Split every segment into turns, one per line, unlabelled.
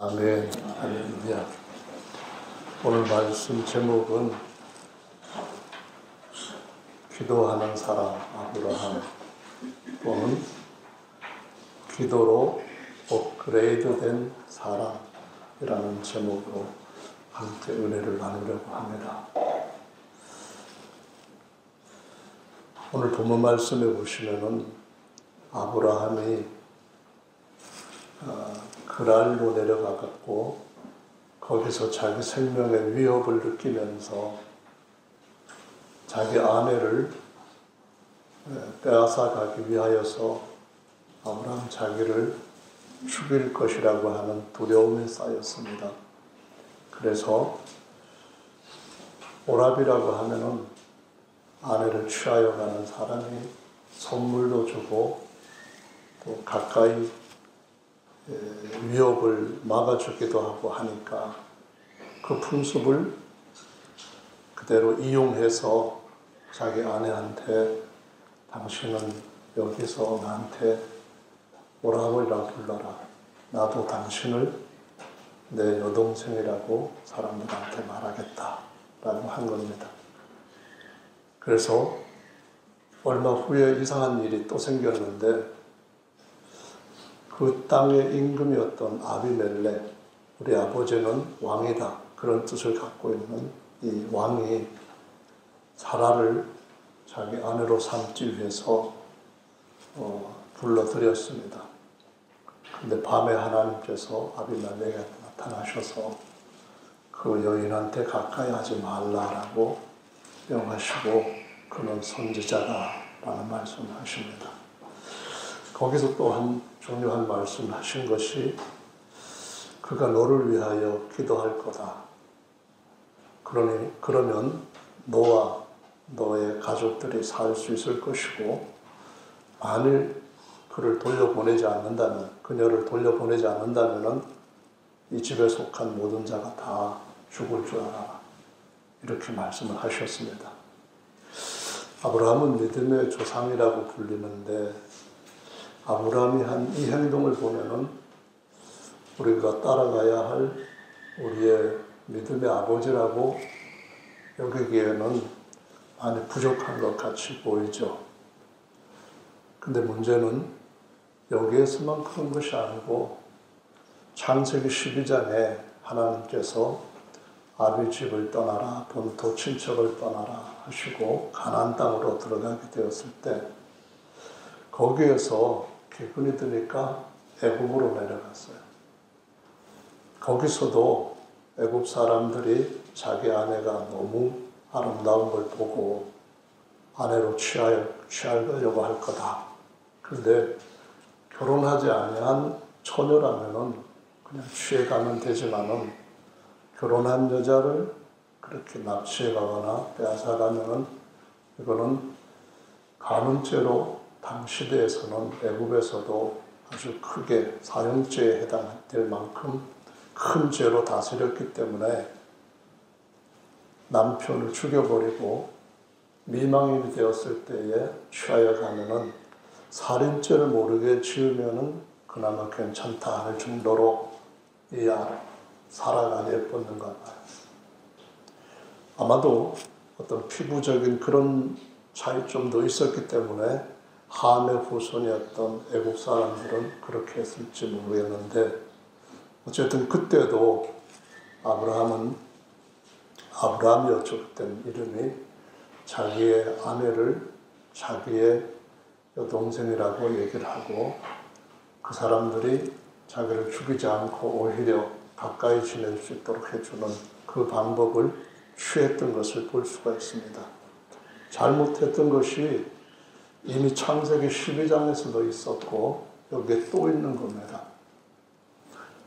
아멘. 할렐루야. 오늘 말씀 제목은 기도하는 사람 아브라함 또는 기도로 업그레이드된 사람이라는 제목으로 함께 은혜를 나누려고 합니다. 오늘 본문 말씀에 보시면은 아브라함이 그랄로 내려가갖고 거기서 자기 생명의 위협을 느끼면서 자기 아내를 빼앗아 가기 위하여서 아브라함 자기를 죽일 것이라고 하는 두려움에 쌓였습니다. 그래서 오랍이라고 하면은 아내를 취하여 가는 사람이 선물도 주고 또 가까이 위협을 막아주기도 하고 하니까 그 풍습을 그대로 이용해서 자기 아내한테 당신은 여기서 나한테 오라버니라 불러라. 나도 당신을 내 여동생이라고 사람들한테 말하겠다 라고 한 겁니다. 그래서 얼마 후에 이상한 일이 또 생겼는데 그 땅의 임금이었던 아비멜렉, 우리 아버지는 왕이다 그런 뜻을 갖고 있는 이 왕이 사라를 자기 아내로 삼기 위해서 불러들였습니다. 근데 밤에 하나님께서 아비멜렉에게 나타나셔서 그 여인한테 가까이 하지 말라라고 명하시고 그는 선지자다라는 말씀을 하십니다. 거기서 또 한 중요한 말씀을 하신 것이 그가 너를 위하여 기도할 거다. 그러면 너와 너의 가족들이 살 수 있을 것이고 만일 그녀를 돌려보내지 않는다면 이 집에 속한 모든 자가 다 죽을 줄 알아라. 이렇게 말씀을 하셨습니다. 아브라함은 믿음의 조상이라고 불리는데 아브라함이 한 이 행동을 보면은 우리가 따라가야 할 우리의 믿음의 아버지라고 여기기에는 많이 부족한 것 같이 보이죠. 근데 문제는 여기에서만 그런 것이 아니고 창세기 12장에 하나님께서 아비 집을 떠나라, 본토 친척을 떠나라 하시고 가나안 땅으로 들어가게 되었을 때 거기에서 기근이 드니까 애굽으로 내려갔어요. 거기서도 애굽 사람들이 자기 아내가 너무 아름다운 걸 보고 아내로 취하려고 할 거다. 그런데 결혼하지 아니한 처녀라면은 그냥 취해가면 되지만은 결혼한 여자를 그렇게 납치해 가거나 빼앗아 가면은 이거는 간음죄로 당시대에서는 애굽에서도 아주 크게 사형죄에 해당될 만큼 큰 죄로 다스렸기 때문에 남편을 죽여버리고 미망인이 되었을 때에 취하여 가면은 살인죄를 모르게 지으면은 그나마 괜찮다 할 정도로 이 사라가 예뻤는가 봐요. 아마도 어떤 피부적인 그런 차이점도 있었기 때문에 함의 후손이었던 애굽 사람들은 그렇게 했을지 모르겠는데 어쨌든 그때도 아브라함이었죠. 그때는 이름이 자기의 아내를 자기의 여동생이라고 얘기를 하고 그 사람들이 자기를 죽이지 않고 오히려 가까이 지낼 수 있도록 해주는 그 방법을 취했던 것을 볼 수가 있습니다. 잘못했던 것이 이미 창세기 12장에서도 있었고 여기에 또 있는 겁니다.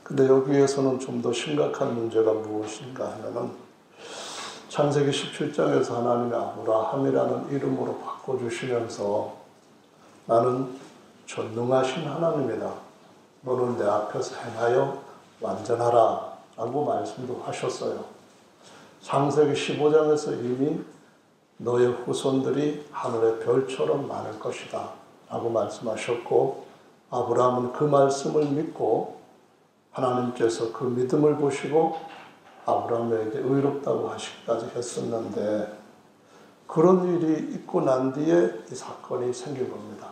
근데 여기에서는 좀 더 심각한 문제가 무엇인가 하면은 창세기 17장에서 하나님이 아브라함이라는 이름으로 바꿔주시면서 나는 전능하신 하나님이다. 너는 내 앞에서 행하여 완전하라 라고 말씀도 하셨어요. 창세기 15장에서 이미 너의 후손들이 하늘의 별처럼 많을 것이다 라고 말씀하셨고 아브라함은 그 말씀을 믿고 하나님께서 그 믿음을 보시고 아브라함에게 의롭다고 하시기까지 했었는데 그런 일이 있고 난 뒤에 이 사건이 생긴 겁니다.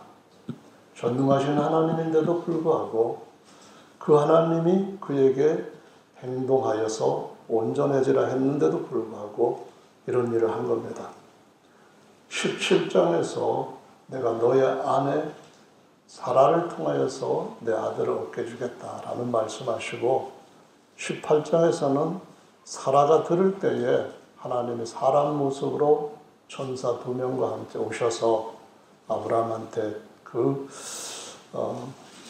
전능하신 하나님인데도 불구하고 그 하나님이 그에게 행동하여서 온전해지라 했는데도 불구하고 이런 일을 한 겁니다. 17장에서 내가 너의 아내 사라를 통하여서 내 아들을 얻게 주겠다라는 말씀하시고 18장에서는 사라가 들을 때에 하나님이 사람 모습으로 천사 2명과 함께 오셔서 아브라함한테 그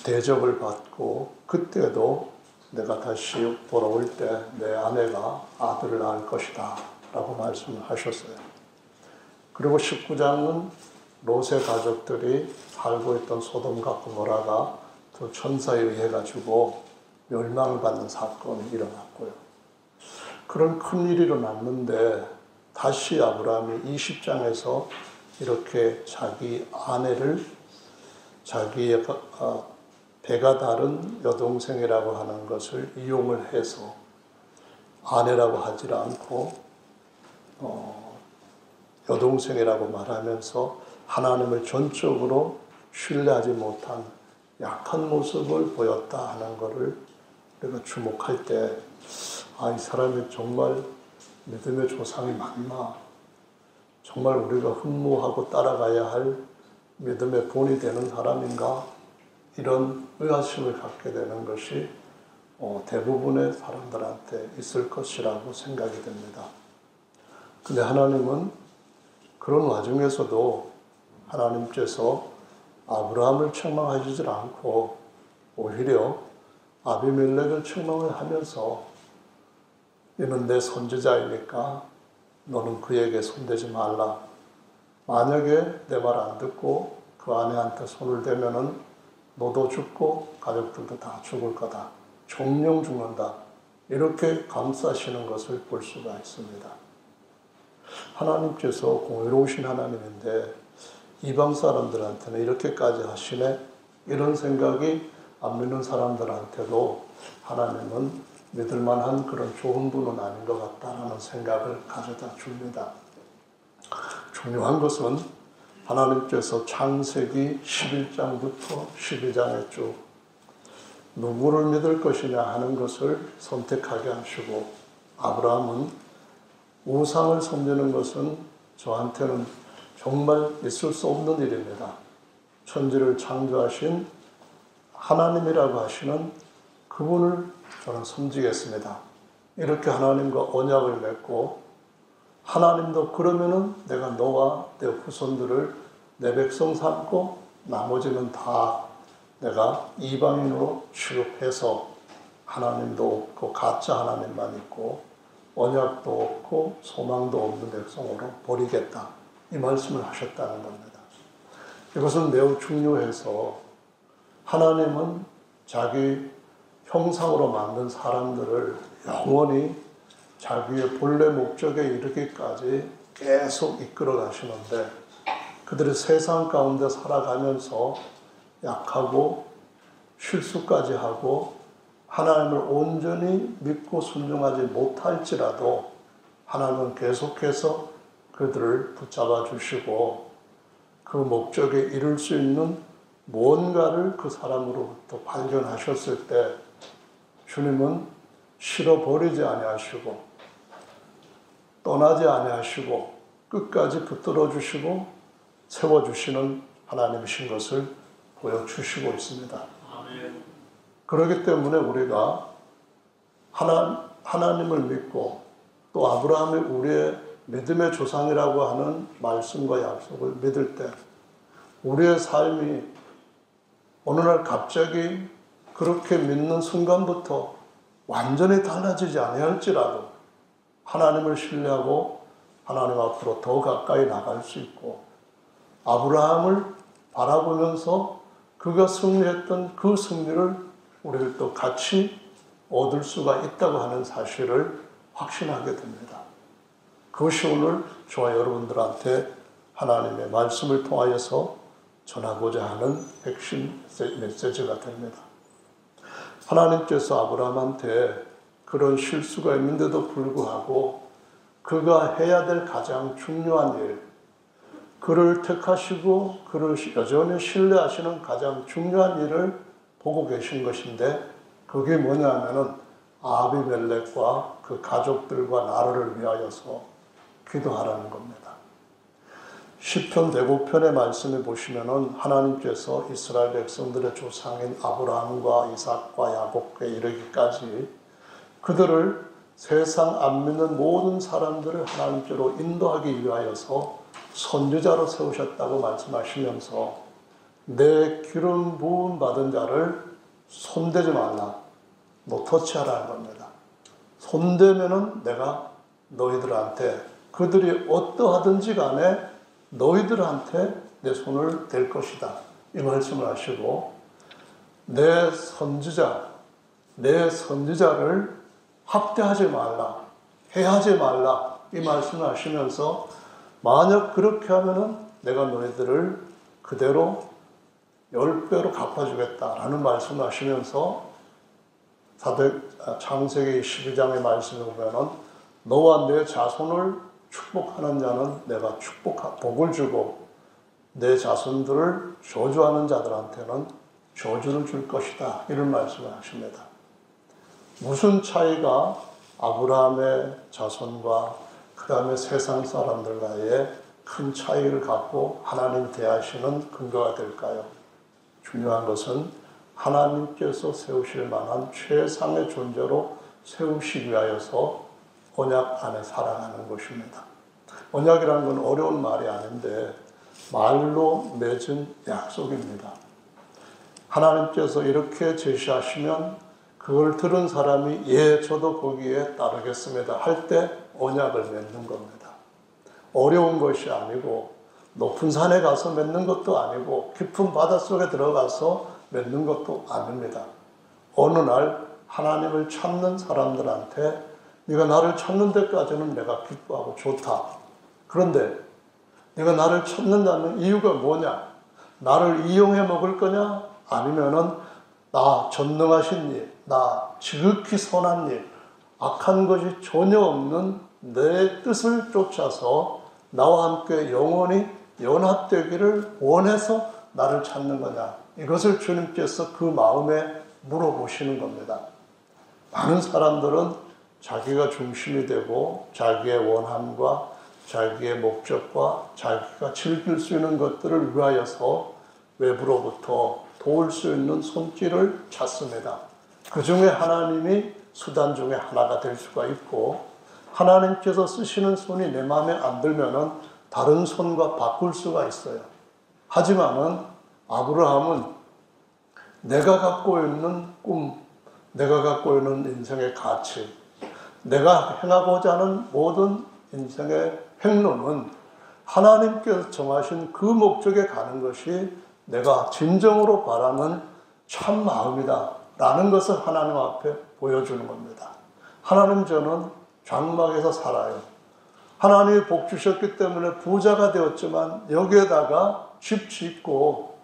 대접을 받고 그때도 내가 다시 돌아올 때 내 아내가 아들을 낳을 것이다 라고 말씀을 하셨어요. 그리고 19장은 롯의 가족들이 살고 있던 소돔과 고모라가 두 천사에 의해 가지고 멸망을 받는 사건이 일어났고요. 그런 큰 일이 일어났는데 다시 아브라함이 20장에서 이렇게 자기 아내를 자기의 배가 다른 여동생이라고 하는 것을 이용을 해서 아내라고 하지 않고 여동생이라고 말하면서 하나님을 전적으로 신뢰하지 못한 약한 모습을 보였다 하는 것을 우리가 주목할 때 이 사람이 정말 믿음의 조상이 맞나? 정말 우리가 흠모하고 따라가야 할 믿음의 본이 되는 사람인가? 이런 의아심을 갖게 되는 것이 대부분의 사람들한테 있을 것이라고 생각이 됩니다. 근데 하나님은 그런 와중에서도 하나님께서 아브라함을 책망하시지 않고 오히려 아비멜렉을 책망을 하면서 이는 내 선지자이니까 너는 그에게 손대지 말라. 만약에 내 말 안 듣고 그 아내한테 손을 대면은 너도 죽고 가족들도 다 죽을 거다. 정령 죽는다. 이렇게 감싸시는 것을 볼 수가 있습니다. 하나님께서 공의로우신 하나님인데 이방 사람들한테는 이렇게까지 하시네? 이런 생각이 안 믿는 사람들한테도 하나님은 믿을 만한 그런 좋은 분은 아닌 것 같다라는 생각을 가져다 줍니다. 중요한 것은 하나님께서 창세기 11장부터 12장에 쭉 누구를 믿을 것이냐 하는 것을 선택하게 하시고 아브라함은 우상을 섬기는 것은 저한테는 정말 있을 수 없는 일입니다. 천지를 창조하신 하나님이라고 하시는 그분을 저는 섬기겠습니다. 이렇게 하나님과 언약을 맺고 하나님도 그러면은 내가 너와 내 후손들을 내 백성 삼고 나머지는 다 내가 이방인으로 취급해서 하나님도 없고 가짜 하나님만 있고 언약도 없고 소망도 없는 백성으로 버리겠다. 이 말씀을 하셨다는 겁니다. 이것은 매우 중요해서 하나님은 자기 형상으로 만든 사람들을 영원히 자기의 본래 목적에 이르기까지 계속 이끌어 가시는데 그들이 세상 가운데 살아가면서 약하고 실수까지 하고 하나님을 온전히 믿고 순종하지 못할지라도 하나님은 계속해서 그들을 붙잡아 주시고 그 목적에 이룰 수 있는 무언가를 그 사람으로부터 발견하셨을 때 주님은 실어버리지 아니하시고 떠나지 아니하시고 끝까지 붙들어 주시고 세워주시는 하나님이신 것을 보여주시고 있습니다. 아멘. 그렇기 때문에 우리가 하나님을 믿고 또 아브라함이 우리의 믿음의 조상이라고 하는 말씀과 약속을 믿을 때 우리의 삶이 어느 날 갑자기 그렇게 믿는 순간부터 완전히 달라지지 아니할지라도 하나님을 신뢰하고 하나님 앞으로 더 가까이 나갈 수 있고 아브라함을 바라보면서 그가 승리했던 그 승리를 우리도 같이 얻을 수가 있다고 하는 사실을 확신하게 됩니다. 그것이 오늘 저와 여러분들한테 하나님의 말씀을 통하여서 전하고자 하는 핵심 메시지가 됩니다. 하나님께서 아브라함한테 그런 실수가 있는데도 불구하고 그가 해야 될 가장 중요한 일, 그를 택하시고 그를 여전히 신뢰하시는 가장 중요한 일을 보고 계신 것인데, 그게 뭐냐면은 아비멜렉과 그 가족들과 나라를 위하여서 기도하라는 겁니다. 시편 105편의 말씀에 보시면은 하나님께서 이스라엘 백성들의 조상인 아브라함과 이삭과 야곱에 이르기까지 그들을 세상 안 믿는 모든 사람들을 하나님께로 인도하기 위하여서 선지자로 세우셨다고 말씀하시면서 내 기름 부음 받은 자를 손대지 말라, 너 터치하라는 겁니다. 손대면은 내가 너희들한테, 그들이 어떠하든지 간에 너희들한테 내 손을 댈 것이다, 이 말씀을 하시고, 내 선지자를 학대하지 말라, 해하지 말라, 이 말씀을 하시면서 만약 그렇게 하면은 내가 너희들을 그대로 10배로 갚아주겠다라는 말씀을 하시면서 창세기 12장의 말씀에 보면은 너와 내 자손을 축복하는 자는 내가 복을 주고 내 자손들을 저주하는 자들한테는 저주를 줄 것이다, 이런 말씀을 하십니다. 무슨 차이가 아브라함의 자손과 그 다음에 세상 사람들과의 큰 차이를 갖고 하나님 대하시는 근거가 될까요? 중요한 것은 하나님께서 세우실 만한 최상의 존재로 세우시기 위하여서 언약 안에 살아가는 것입니다. 언약이라는 건 어려운 말이 아닌데 말로 맺은 약속입니다. 하나님께서 이렇게 제시하시면 그걸 들은 사람이 예, 저도 거기에 따르겠습니다 할 때 언약을 맺는 겁니다. 어려운 것이 아니고 높은 산에 가서 맺는 것도 아니고 깊은 바닷속에 들어가서 맺는 것도 아닙니다. 어느 날 하나님을 찾는 사람들한테 네가 나를 찾는 데까지는 내가 기뻐하고 좋다. 그런데 네가 나를 찾는다는 이유가 뭐냐? 나를 이용해 먹을 거냐? 아니면은 나 전능하신 일, 나 지극히 선한 일, 악한 것이 전혀 없는 내 뜻을 쫓아서 나와 함께 영원히 연합되기를 원해서 나를 찾는 거냐? 이것을 주님께서 그 마음에 물어보시는 겁니다. 많은 사람들은 자기가 중심이 되고 자기의 원함과 자기의 목적과 자기가 즐길 수 있는 것들을 위하여서 외부로부터 도울 수 있는 손길을 찾습니다. 그 중에 하나님이 수단 중에 하나가 될 수가 있고, 하나님께서 쓰시는 손이 내 마음에 안 들면은 다른 손과 바꿀 수가 있어요. 하지만은 아브라함은 내가 갖고 있는 꿈, 내가 갖고 있는 인생의 가치, 내가 행하고자 하는 모든 인생의 행로는 하나님께서 정하신 그 목적에 가는 것이 내가 진정으로 바라는 참 마음이다 라는 것을 하나님 앞에 보여주는 겁니다. 하나님, 저는 장막에서 살아요. 하나님이 복 주셨기 때문에 부자가 되었지만 여기에다가 집 짓고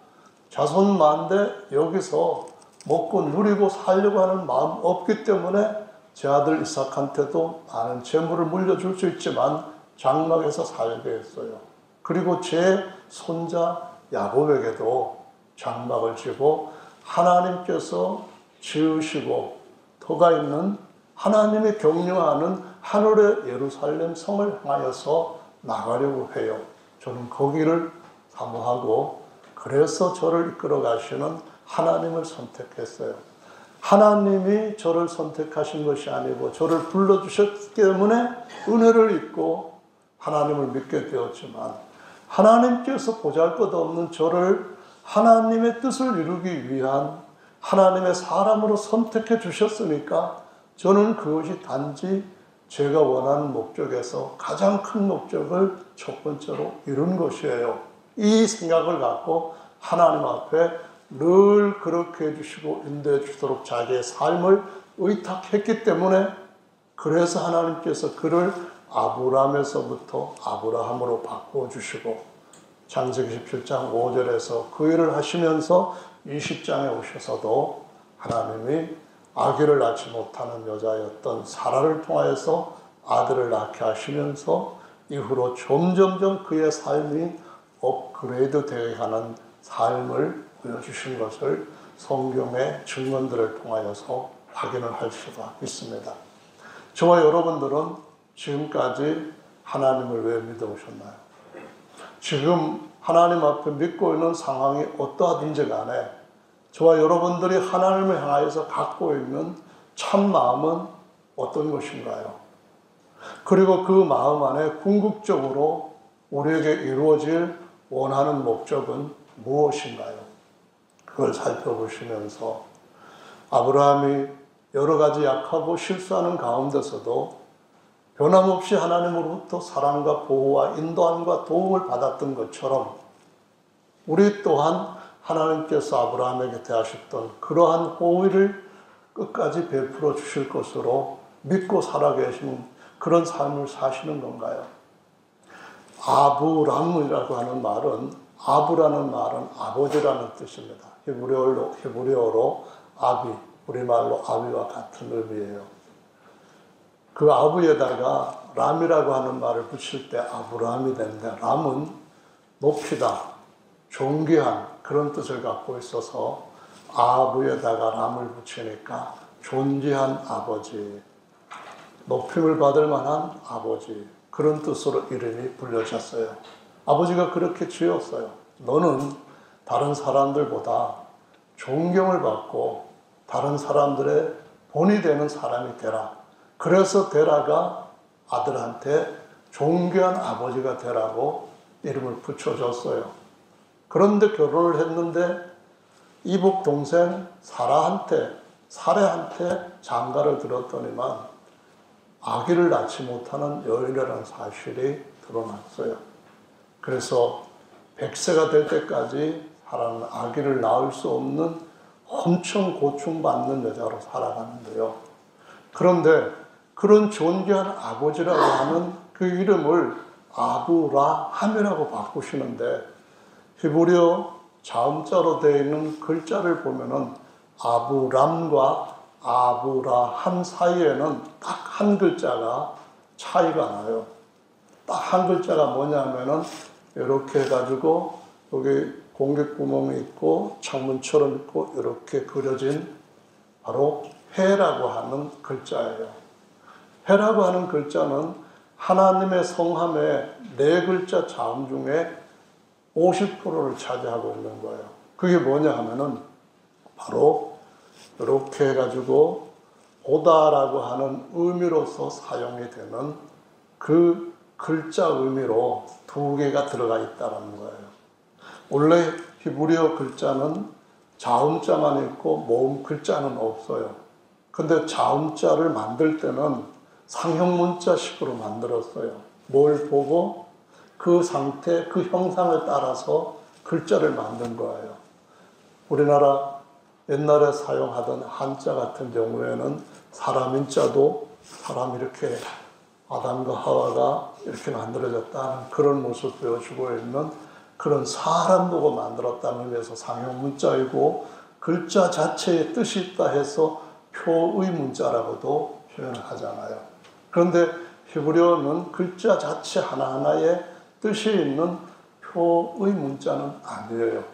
자손 많은데 여기서 먹고 누리고 살려고 하는 마음 없기 때문에 제 아들 이삭한테도 많은 재물을 물려줄 수 있지만 장막에서 살게 했어요. 그리고 제 손자 야곱에게도 장막을 지고 하나님께서 지으시고 터가 있는 하나님의 경영하는 하늘의 예루살렘 성을 향하여서 나가려고 해요. 저는 거기를 사모하고 그래서 저를 이끌어 가시는 하나님을 선택했어요. 하나님이 저를 선택하신 것이 아니고 저를 불러주셨기 때문에 은혜를 입고 하나님을 믿게 되었지만, 하나님께서 보잘것없는 저를 하나님의 뜻을 이루기 위한 하나님의 사람으로 선택해 주셨으니까 저는 그것이 단지 제가 원하는 목적에서 가장 큰 목적을 첫 번째로 이룬 것이에요. 이 생각을 갖고 하나님 앞에 늘 그렇게 해주시고 인도해 주도록 자기의 삶을 의탁했기 때문에, 그래서 하나님께서 그를 아브라함에서부터 아브라함으로 바꿔주시고 창세기 17장 5절에서 그 일을 하시면서 20장에 오셔서도 하나님이 아기를 낳지 못하는 여자였던 사라를 통하여서 아들을 낳게 하시면서 이후로 점점점 그의 삶이 업그레이드 되어 가는 삶을 보여주신 것을 성경의 증언들을 통하여서 확인을 할 수가 있습니다. 저와 여러분들은 지금까지 하나님을 왜 믿어오셨나요? 지금 하나님 앞에 믿고 있는 상황이 어떠하든지 간에 저와 여러분들이 하나님을 향하여서 갖고 있는 참 마음은 어떤 것인가요? 그리고 그 마음 안에 궁극적으로 우리에게 이루어질 원하는 목적은 무엇인가요? 그걸 살펴보시면서 아브라함이 여러 가지 약하고 실수하는 가운데서도 변함없이 하나님으로부터 사랑과 보호와 인도함과 도움을 받았던 것처럼 우리 또한 하나님께서 아브라함에게 대하셨던 그러한 호의를 끝까지 베풀어 주실 것으로 믿고 살아계신 그런 삶을 사시는 건가요? 아브람이라고 하는 말은, 아브라는 말은 아버지라는 뜻입니다. 히브리어로 아비, 우리말로 아비와 같은 의미예요. 그 아부에다가 람이라고 하는 말을 붙일 때 아브라함이 되는데, 람은 높이다, 존귀한 그런 뜻을 갖고 있어서 아부에다가 람을 붙이니까 존귀한 아버지, 높임을 받을 만한 아버지, 그런 뜻으로 이름이 불려졌어요. 아버지가 그렇게 지었어요. 너는 다른 사람들보다 존경을 받고 다른 사람들의 본이 되는 사람이 되라. 그래서 데라가 아들한테 존귀한 아버지가 되라고 이름을 붙여줬어요. 그런데 결혼을 했는데 이복 동생 사라한테 장가를 들었더니만 아기를 낳지 못하는 여인이라는 사실이 드러났어요. 그래서 100세가 될 때까지 사라는 아기를 낳을 수 없는 엄청 고충받는 여자로 살아가는데요. 그런데 그런 존귀한 아버지라고 하는 그 이름을 아브라함이라고 바꾸시는데 히브리어 자음자로 되어 있는 글자를 보면은 아브람과 아브라함 사이에는 딱 한 글자가 차이가 나요. 딱 한 글자가 뭐냐면은 이렇게 해가지고 여기 공깃구멍이 있고 창문처럼 있고 이렇게 그려진 바로 해라고 하는 글자예요. 해라고 하는 글자는 하나님의 성함의 4글자 자음 중에 50%를 차지하고 있는 거예요. 그게 뭐냐 하면은 바로 이렇게 해가지고 보다라고 하는 의미로서 사용이 되는 그 글자 의미로 2개가 들어가 있다는 거예요. 원래 히브리어 글자는 자음자만 있고 모음 글자는 없어요. 근데 자음자를 만들 때는 상형문자식으로 만들었어요. 뭘 보고 그 상태, 그 형상을 따라서 글자를 만든 거예요. 우리나라 옛날에 사용하던 한자 같은 경우에는 사람인자도 사람 이렇게 아담과 하와가 이렇게 만들어졌다는 그런 모습을 보여주고 있는 그런 사람 보고 만들었다는 의미에서 상형 문자이고 글자 자체에 뜻이 있다 해서 표의 문자라고도 표현을 하잖아요. 그런데 히브리어는 글자 자체 하나하나에 뜻이 있는 표의 문자는 아니에요.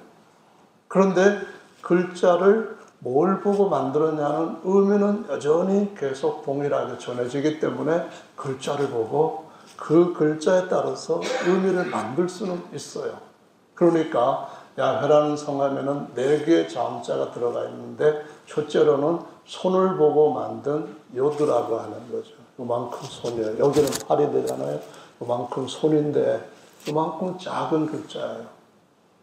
그런데 글자를 뭘 보고 만들었냐는 의미는 여전히 계속 동일하게 전해지기 때문에 글자를 보고 그 글자에 따라서 의미를 만들 수는 있어요. 그러니까 야훼라는 성함에는 4개의 자음자가 들어가 있는데 첫째로는 손을 보고 만든 요드라고 하는 거죠. 요만큼 손이에요. 여기는 팔이 되잖아요. 요만큼 손인데 요만큼 작은 글자예요.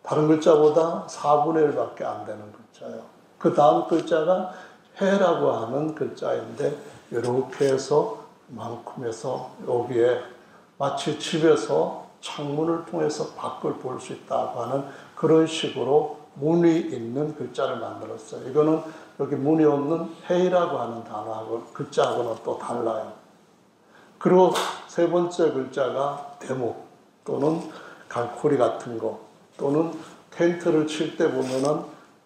다른 글자보다 4분의 1밖에 안 되는 글자예요. 그 다음 글자가 해라고 하는 글자인데 이렇게 해서 만큼에서 여기에 마치 집에서 창문을 통해서 밖을 볼 수 있다고 하는 그런 식으로 문이 있는 글자를 만들었어요. 이거는 여기 문이 없는 해이라고 하는 단어하고 글자하고는 또 달라요. 그리고 3번째 글자가 대목 또는 갈고리 같은 거 또는 텐트를 칠 때 보면은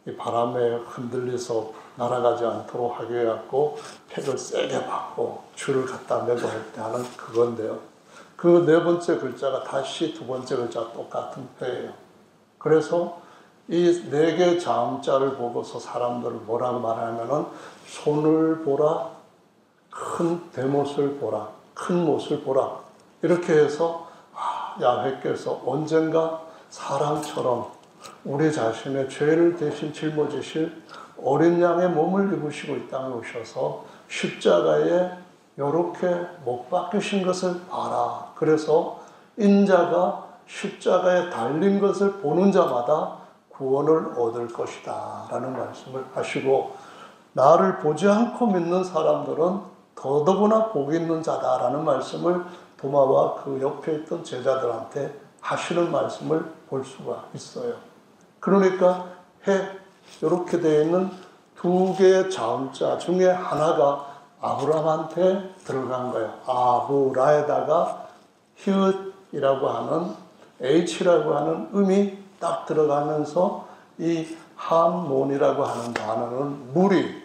이 바람에 흔들려서 날아가지 않도록 하기 위해 갖고 팩을 세게 받고 줄을 갖다 매고 할 때 하는 그건데요. 그 네 번째 글자가 다시 두 번째 글자가 똑같은 회예요. 그래서 이 네 개 자음자를 보고서 사람들을 뭐라고 말하냐면은 손을 보라, 큰 대못을 보라, 큰 못을 보라. 이렇게 해서 야훼께서 언젠가 사람처럼 우리 자신의 죄를 대신 짊어지실 어린 양의 몸을 입으시고 이 땅에 오셔서 십자가에 이렇게 못 박히신 것을 봐라. 그래서 인자가 십자가에 달린 것을 보는 자마다 구원을 얻을 것이다 라는 말씀을 하시고, 나를 보지 않고 믿는 사람들은 더더구나 복이 있는 자다라는 말씀을 도마와 그 옆에 있던 제자들한테 하시는 말씀을 볼 수가 있어요. 그러니까 해 이렇게 되어 있는 두 개의 자음자 중에 하나가 아브라함한테 들어간 거예요. 아브라에다가 히읗이라고 하는 H라고 하는 음이 딱 들어가면서 이 함몬이라고 하는 단어는 무리,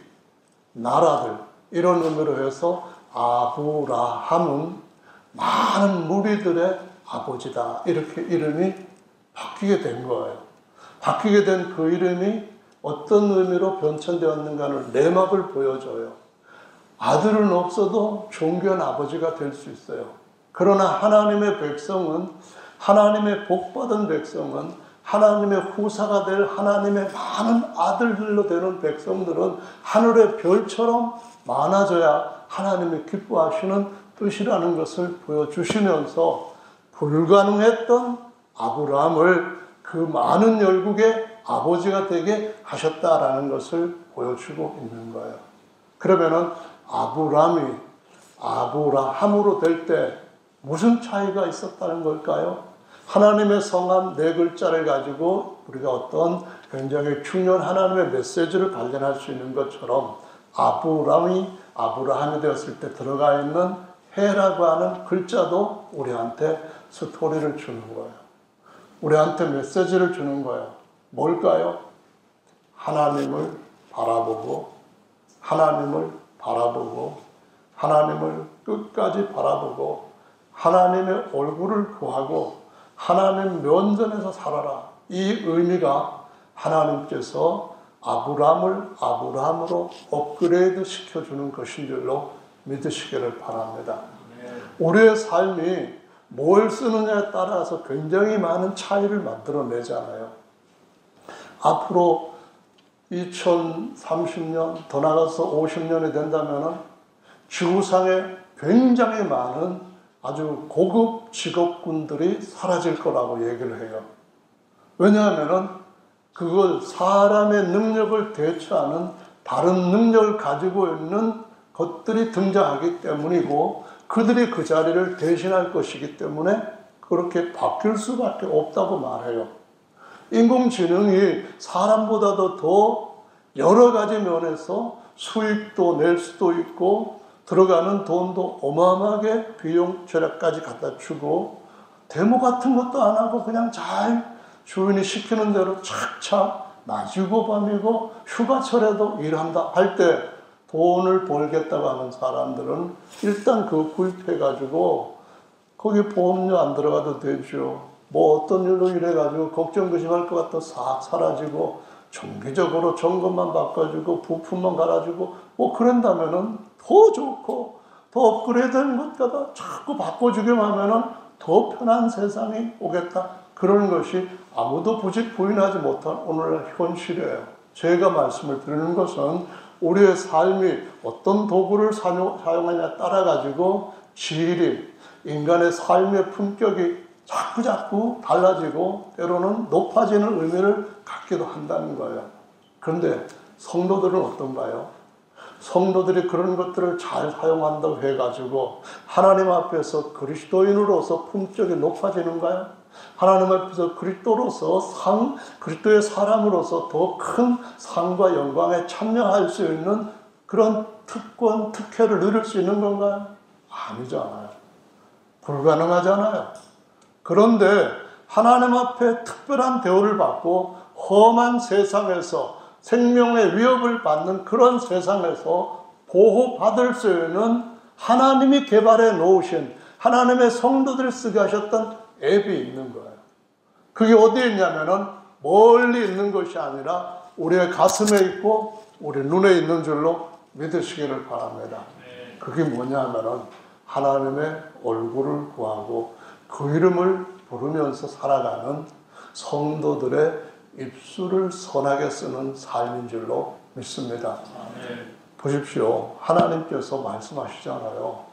나라들 이런 의미로 해서 아브라함은 많은 무리들의 아버지다. 이렇게 이름이 바뀌게 된 거예요. 바뀌게 된 그 이름이 어떤 의미로 변천되었는가를 내막을 보여줘요. 아들은 없어도 존귀한 아버지가 될 수 있어요. 그러나 하나님의 백성은, 하나님의 복받은 백성은, 하나님의 후사가 될 하나님의 많은 아들들로 되는 백성들은 하늘의 별처럼 많아져야 하나님이 기뻐하시는 뜻이라는 것을 보여주시면서 불가능했던 아브라함을 그 많은 열국의 아버지가 되게 하셨다라는 것을 보여주고 있는 거예요. 그러면은 아브라함이 아브라함으로 될 때 무슨 차이가 있었다는 걸까요? 하나님의 성함 네 글자를 가지고 우리가 어떤 굉장히 중요한 하나님의 메시지를 발견할 수 있는 것처럼 아브라함이 되었을 때 들어가 있는 해라고 하는 글자도 우리한테 스토리를 주는 거예요. 우리한테 메시지를 주는 거예요. 뭘까요? 하나님을 바라보고, 하나님을 바라보고, 하나님을 끝까지 바라보고, 하나님의 얼굴을 구하고 하나님 면전에서 살아라. 이 의미가 하나님께서 아브라함을 아브라함으로 업그레이드 시켜주는 것인 줄로 믿으시기를 바랍니다. 우리의 삶이 뭘 쓰느냐에 따라서 굉장히 많은 차이를 만들어내잖아요. 앞으로 2030년, 더 나가서 50년이 된다면 지구상에 굉장히 많은 아주 고급 직업군들이 사라질 거라고 얘기를 해요. 왜냐하면 그걸 사람의 능력을 대체하는 다른 능력을 가지고 있는 것들이 등장하기 때문이고, 그들이 그 자리를 대신할 것이기 때문에 그렇게 바뀔 수밖에 없다고 말해요. 인공지능이 사람보다도 더 여러 가지 면에서 수익도 낼 수도 있고 들어가는 돈도 어마어마하게 비용 절약까지 갖다 주고, 데모 같은 것도 안 하고 그냥 잘 주인이 시키는 대로 착착 낮이고 밤이고 휴가철에도 일한다 할 때 돈을 벌겠다고 하는 사람들은 일단 그거 구입해가지고 거기 보험료 안 들어가도 되죠. 뭐 어떤 일로 이래가지고 걱정 의심할 것 같아 싹 사라지고 정기적으로 점검만 바꿔주고 부품만 갈아주고 뭐 그런다면은 더 좋고 더 업그레이드된 것보다 자꾸 바꿔주기만 하면은 더 편한 세상이 오겠다. 그런 것이 아무도 부인하지 못한 오늘날 현실이에요. 제가 말씀을 드리는 것은 우리의 삶이 어떤 도구를 사용하냐에 따라 가지고 질이, 인간의 삶의 품격이 자꾸 달라지고 때로는 높아지는 의미를 갖기도 한다는 거예요. 그런데 성도들은 어떤가요? 성도들이 그런 것들을 잘 사용한다고 해가지고 하나님 앞에서 그리스도인으로서 품격이 높아지는가요? 하나님 앞에서 그리스도의 사람으로서 더 큰 상과 영광에 참여할 수 있는 그런 특권, 특혜를 누릴 수 있는 건가요? 아니잖아요. 불가능하잖아요. 그런데 하나님 앞에 특별한 대우를 받고 험한 세상에서 생명의 위협을 받는 그런 세상에서 보호받을 수 있는 하나님이 개발해 놓으신 하나님의 성도들을 쓰게 하셨던 앱이 있는 거예요. 그게 어디에 있냐면은 멀리 있는 것이 아니라 우리의 가슴에 있고 우리 눈에 있는 줄로 믿으시기를 바랍니다. 그게 뭐냐면은 하나님의 얼굴을 구하고 그 이름을 부르면서 살아가는 성도들의 입술을 선하게 쓰는 삶인 줄로 믿습니다. 보십시오. 하나님께서 말씀하시잖아요.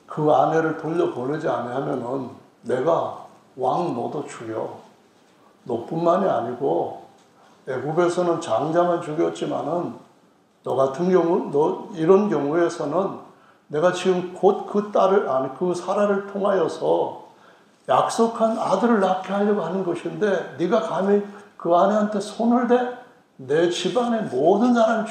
그 아내를 돌려보내지 않으면은 내가 왕 너도 죽여. 너뿐만이 아니고 애굽에서는 장자만 죽였지만은 너 같은 경우, 너 이런 경우에서는 내가 지금 곧 그 딸을, 아니 그 사라를 통하여서 약속한 아들을 낳게 하려고 하는 것인데 네가 감히 그 아내한테 손을 대? 내 집안의 모든 사람을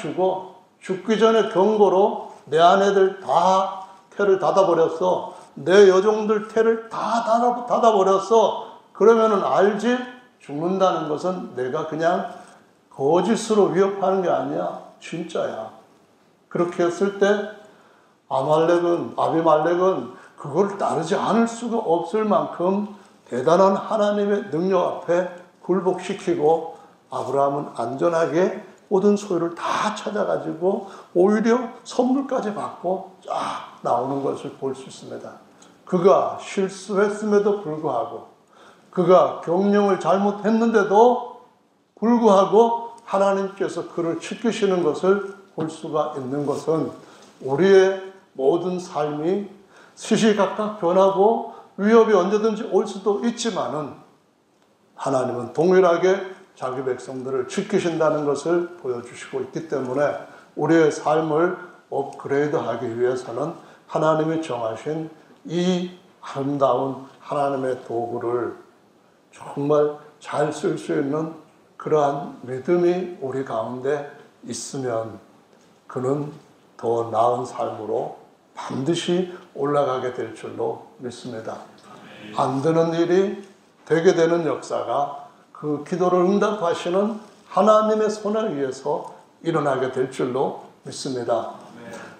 죽기 전에 경고로 내 아내들 다 태를 닫아버렸어. 내 여종들 태를 다 닫아버렸어. 그러면은 알지? 죽는다는 것은 내가 그냥 거짓으로 위협하는 게 아니야. 진짜야. 그렇게 했을 때 아비말렉은 그걸 따르지 않을 수가 없을 만큼 대단한 하나님의 능력 앞에 굴복시키고 아브라함은 안전하게 모든 소유를 다 찾아가지고 오히려 선물까지 받고 쫙 나오는 것을 볼 수 있습니다. 그가 실수했음에도 불구하고 그가 경영을 잘못했는데도 불구하고 하나님께서 그를 지키시는 것을 볼 수가 있는 것은 우리의 모든 삶이 시시각각 변하고 위협이 언제든지 올 수도 있지만은 하나님은 동일하게 자기 백성들을 지키신다는 것을 보여주시고 있기 때문에 우리의 삶을 업그레이드하기 위해서는 하나님이 정하신 이 아름다운 하나님의 도구를 정말 잘 쓸 수 있는 그러한 믿음이 우리 가운데 있으면 그는 더 나은 삶으로 반드시 올라가게 될 줄로 믿습니다. 안 되는 일이 되게 되는 역사가 그 기도를 응답하시는 하나님의 손에 의해서 일어나게 될 줄로 믿습니다.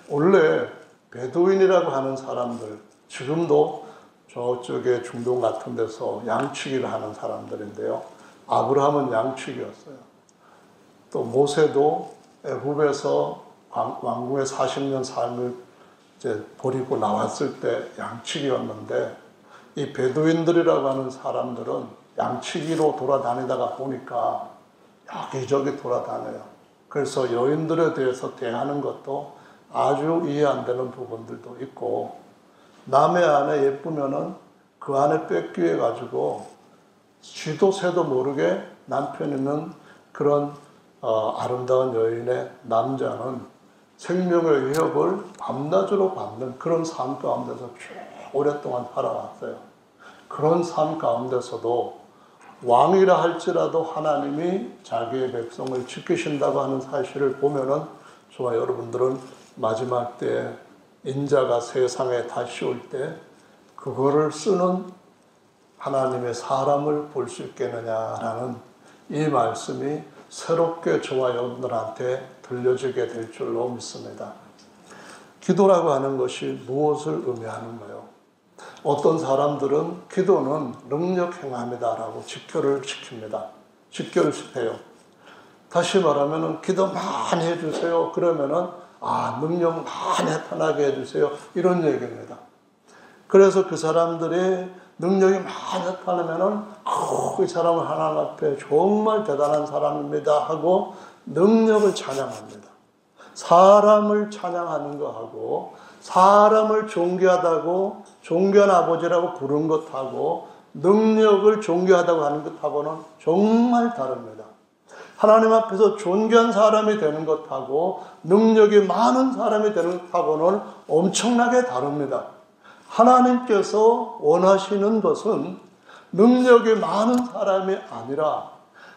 원래 베두인이라고 하는 사람들, 지금도 저쪽에 중동 같은 데서 양치기를 하는 사람들인데요. 아브라함은 양치기였어요. 또 모세도 애굽에서 왕궁의 40년 삶을 이제 버리고 나왔을 때 양치기였는데 이 베두인들이라고 하는 사람들은 양치기로 돌아다니다가 보니까 여기저기 돌아다녀요. 그래서 여인들에 대해서 대하는 것도 아주 이해 안 되는 부분들도 있고 남의 아내 예쁘면은 그 아내 뺏기 위해 가지고 쥐도 새도 모르게 남편 있는 그런 아름다운 여인의 남자는 생명의 위협을 밤낮으로 받는 그런 삶 가운데서 쭉 오랫동안 살아왔어요. 그런 삶 가운데서도 왕이라 할지라도 하나님이 자기의 백성을 지키신다고 하는 사실을 보면은 저와 여러분들은 마지막 때에 인자가 세상에 다시 올 때 그거를 쓰는 하나님의 사람을 볼 수 있겠느냐라는 이 말씀이 새롭게 저와 여러분들한테 들려지게 될 줄로 믿습니다. 기도라고 하는 것이 무엇을 의미하는가요? 어떤 사람들은 기도는 능력 행함이다라고 직결을 시킵니다. 직결을 시켜요. 다시 말하면 기도 많이 해주세요. 그러면은 능력 많이 나타나게 해주세요. 이런 얘기입니다. 그래서 그 사람들이 능력이 많이 나타나면은 이 사람은 하나님 앞에 정말 대단한 사람입니다 하고 능력을 찬양합니다. 사람을 찬양하는 것하고 사람을 존귀하다고 존귀한 아버지라고 부른 것하고 능력을 존귀하다고 하는 것하고는 정말 다릅니다. 하나님 앞에서 존귀한 사람이 되는 것하고 능력이 많은 사람이 되는 것하고는 엄청나게 다릅니다. 하나님께서 원하시는 것은 능력이 많은 사람이 아니라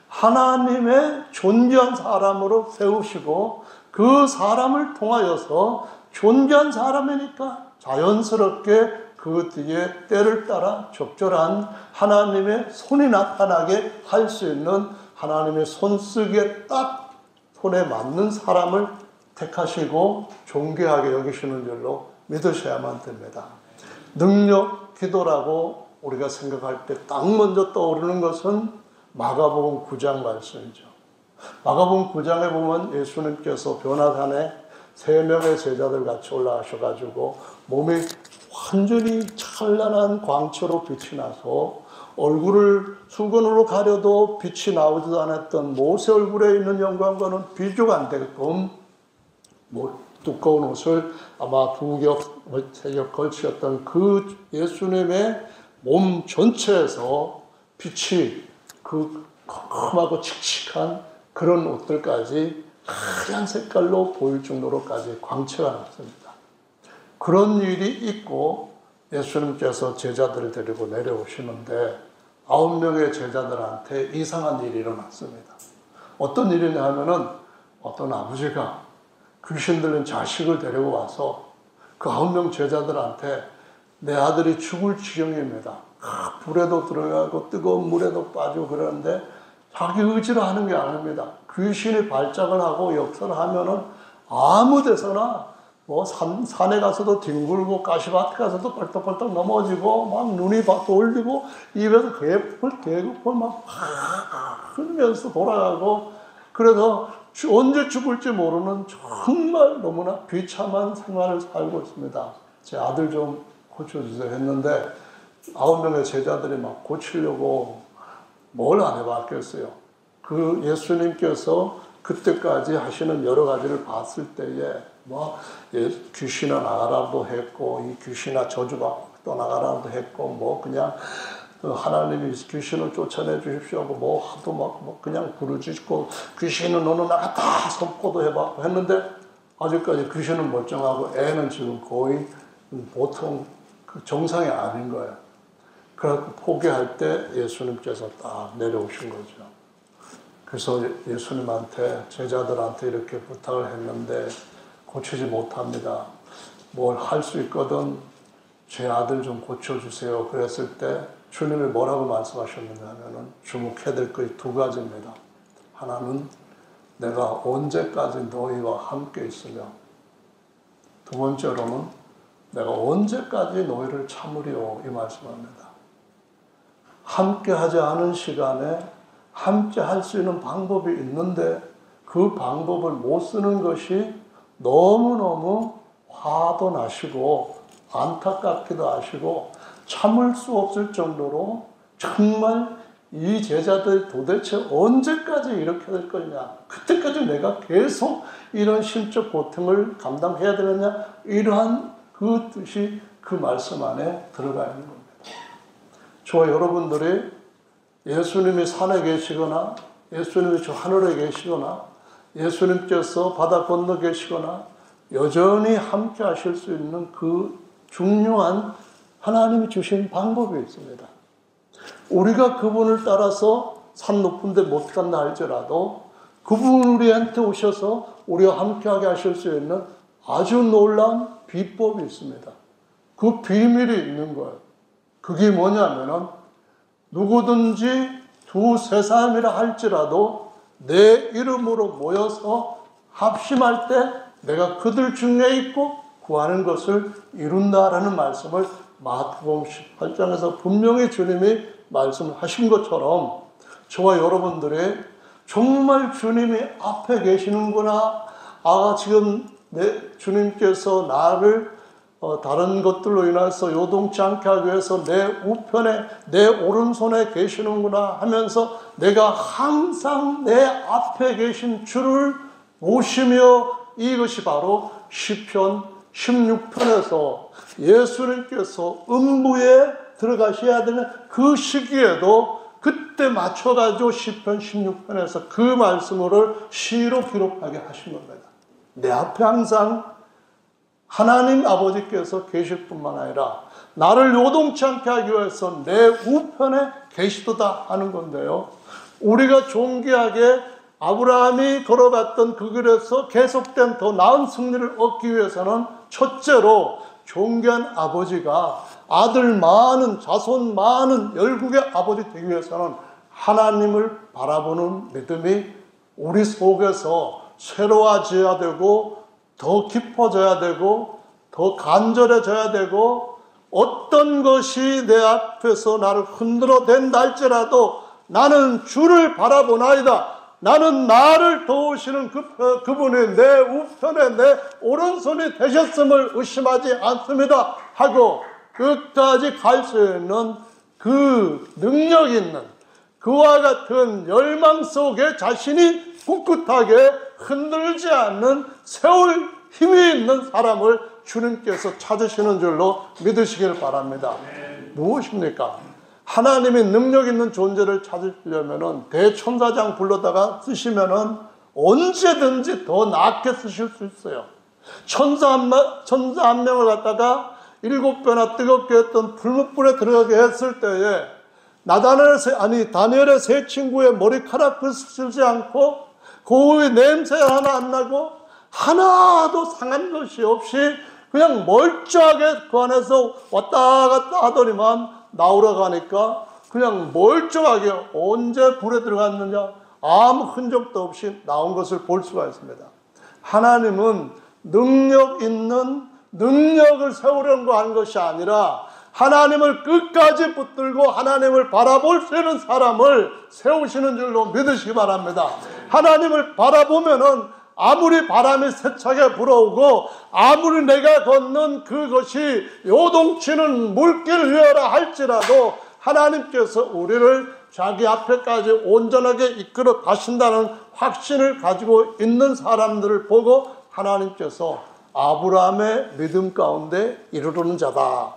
하나님의 존귀한 사람으로 세우시고 그 사람을 통하여서 존귀한 사람이니까 자연스럽게 그 뒤에 때를 따라 적절한 하나님의 손이 나타나게 할 수 있는 하나님의 손쓰기에 딱 손에 맞는 사람을 택하시고 존귀하게 여기시는 줄로 믿으셔야만 됩니다. 능력 기도라고 우리가 생각할 때 딱 먼저 떠오르는 것은 마가복음 9장 말씀이죠. 마가복음 9장에 보면 예수님께서 변화산에 3명의 제자들 같이 올라가셔가지고 몸이 완전히 찬란한 광채로 빛이 나서 얼굴을 수건으로 가려도 빛이 나오지도 않았던 모세 얼굴에 있는 영광과는 비교가 안 되게끔 두꺼운 옷을 아마 2겹, 3겹 걸치었던 그 예수님의 몸 전체에서 빛이 그 컴컴하고 칙칙한 그런 옷들까지 하얀 색깔로 보일 정도로까지 광채가 났습니다. 그런 일이 있고 예수님께서 제자들을 데리고 내려오시는데 9명의 제자들한테 이상한 일이 일어났습니다. 어떤 일이냐 하면은 어떤 아버지가 귀신 들린 자식을 데리고 와서 그 9명 제자들한테 내 아들이 죽을 지경입니다. 불에도 들어가고 뜨거운 물에도 빠지고 그러는데 자기 의지로 하는 게 아닙니다. 귀신이 발작을 하고 역사를 하면은 아무 데서나 산에 가서도 뒹굴고 가시밭에 가서도 벌떡벌떡 넘어지고 막 눈이 돌리고 입에서 개급을 막 흘리면서 돌아가고 그래서 언제 죽을지 모르는 정말 너무나 비참한 생활을 살고 있습니다. 제 아들 좀 고쳐주세요 했는데 9명의 제자들이 막 고치려고 뭘 안 해봤겠어요. 그 예수님께서 그때까지 하시는 여러 가지를 봤을 때에 귀신아 나가라도 했고 이 귀신아 저주받고 떠나가라도 했고 그냥 하나님이 귀신을 쫓아내 주십시오 하고 하도 그냥 부르짖고 귀신은 너는 나갔다 선포도 해봤고 했는데 아직까지 귀신은 멀쩡하고 애는 지금 거의 보통 그 정상이 아닌 거예요. 그래서 포기할 때 예수님께서 딱 내려오신 거죠. 그래서 예수님한테 제자들한테 이렇게 부탁을 했는데 고치지 못합니다. 뭘 할 수 있거든 제 아들 좀 고쳐주세요. 그랬을 때 주님이 뭐라고 말씀하셨느냐 하면은 주목해야 될 것이 2가지입니다. 하나는 내가 언제까지 너희와 함께 있으며 2번째로는 내가 언제까지 너희를 참으리요 이 말씀합니다. 함께 하지 않은 시간에 함께 할 수 있는 방법이 있는데 그 방법을 못 쓰는 것이 너무너무 화도 나시고 안타깝기도 하시고 참을 수 없을 정도로 정말 이 제자들 도대체 언제까지 이렇게 될 거냐, 그때까지 내가 계속 이런 심적 고통을 감당해야 되느냐, 이러한 그 뜻이 그 말씀 안에 들어가 있는 겁니다. 저와 여러분들이 예수님이 산에 계시거나 예수님이 저 하늘에 계시거나 예수님께서 바다 건너 계시거나 여전히 함께 하실 수 있는 그 중요한 하나님이 주신 방법이 있습니다. 우리가 그분을 따라서 산 높은 데 못 간다 할지라도 그분 우리한테 오셔서 우리와 함께하게 하실 수 있는 아주 놀라운 비법이 있습니다. 그 비밀이 있는 거예요. 그게 뭐냐면은 누구든지 2-3사람이라 할지라도 내 이름으로 모여서 합심할 때 내가 그들 중에 있고 구하는 것을 이룬다라는 말씀을 마태복음 18장에서 분명히 주님이 말씀하신 것처럼 저와 여러분들이 정말 주님이 앞에 계시는구나. 지금 주님께서 나를 다른 것들로 인해서 요동치 않게 하기 위해서 내 우편에 내 오른손에 계시는구나 하면서 내가 항상 내 앞에 계신 주를 모시며 이것이 바로 시편 16편에서 예수님께서 음부에 들어가셔야 되는 그 시기에도 그때 맞춰가지고 시편 16편에서 그 말씀을 시로 기록하게 하신 겁니다. 내 앞에 항상 하나님 아버지께서 계실 뿐만 아니라 나를 요동치 않게 하기 위해서 내 우편에 계시도다 하는 건데요. 우리가 존귀하게 아브라함이 걸어갔던 그 길에서 계속된 더 나은 승리를 얻기 위해서는 첫째로 존귀한 아버지가 아들 많은 자손 많은 열국의 아버지 되기 위해서는 하나님을 바라보는 믿음이 우리 속에서 새로워져야 되고 더 깊어져야 되고 더 간절해져야 되고 어떤 것이 내 앞에서 나를 흔들어 댄다 할지라도 나는 주를 바라보나이다. 나는 나를 도우시는 그분이 내 우편에 내 오른손이 되셨음을 의심하지 않습니다 하고 끝까지 갈 수 있는 그 능력 있는 그와 같은 열망 속에 자신이 꿋꿋하게 흔들지 않는 세울 힘이 있는 사람을 주님께서 찾으시는 줄로 믿으시길 바랍니다. 무엇입니까? 하나님의 능력 있는 존재를 찾으시려면 대천사장 불러다가 쓰시면은 언제든지 더 낫게 쓰실 수 있어요. 천사 한 명을 갖다가 7배나 뜨겁게 했던 불못불에 들어가게 했을 때에 다니엘의 세 친구의 머리카락을 쓰지 않고 고의 냄새 하나 안 나고 하나도 상한 것이 없이 그냥 멀쩡하게 그 안에서 왔다 갔다 하더니만 나오라고 하니까 그냥 멀쩡하게 언제 불에 들어갔느냐 아무 흔적도 없이 나온 것을 볼 수가 있습니다. 하나님은 능력 있는 능력을 세우려고 하는 것이 아니라 하나님을 끝까지 붙들고 하나님을 바라볼 수 있는 사람을 세우시는 줄로 믿으시기 바랍니다. 하나님을 바라보면은 아무리 바람이 세차게 불어오고 아무리 내가 걷는 그것이 요동치는 물길 위여라 할지라도 하나님께서 우리를 자기 앞에까지 온전하게 이끌어 가신다는 확신을 가지고 있는 사람들을 보고 하나님께서 아브라함의 믿음 가운데 이르르는 자다,